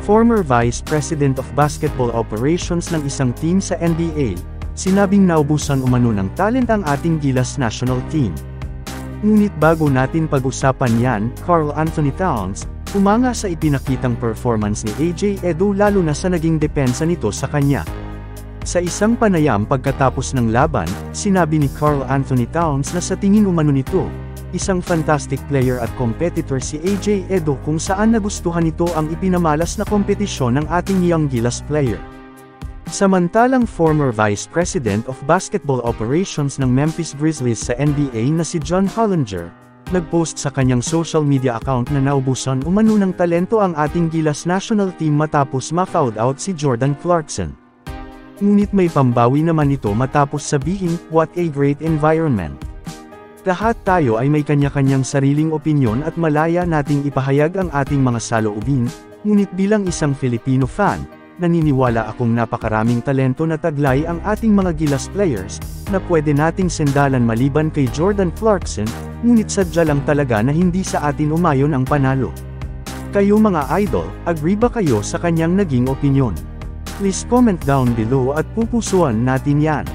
former Vice President of Basketball Operations ng isang team sa NBA, sinabing naubusan umano ng talent ang ating Gilas national team. Ngunit bago natin pag-usapan yan, Karl Anthony Towns, umanga sa ipinakitang performance ni AJ Edu lalo na sa naging depensa nito sa kanya. Sa isang panayam pagkatapos ng laban, sinabi ni Karl Anthony Towns na sa tingin umano nito, isang fantastic player at competitor si AJ Edu kung saan nagustuhan nito ang ipinamalas na kompetisyon ng ating young Gilas player. Samantalang former Vice President of Basketball Operations ng Memphis Grizzlies sa NBA na si John Hollinger, nagpost sa kanyang social media account na naubusan umano ng talento ang ating Gilas national team matapos ma-foul out si Jordan Clarkson. Ngunit may pambawi naman ito matapos sabihin, "What a great environment." Lahat tayo ay may kanya-kanyang sariling opinyon at malaya nating ipahayag ang ating mga saloobin, ngunit bilang isang Filipino fan, naniniwala akong napakaraming talento na taglay ang ating mga Gilas players, na pwede nating sendalan maliban kay Jordan Clarkson, ngunit sadya lang talaga na hindi sa atin umayon ang panalo. Kayo mga idol, agree ba kayo sa kanyang naging opinyon? Please comment down below at pupusuan natin yan.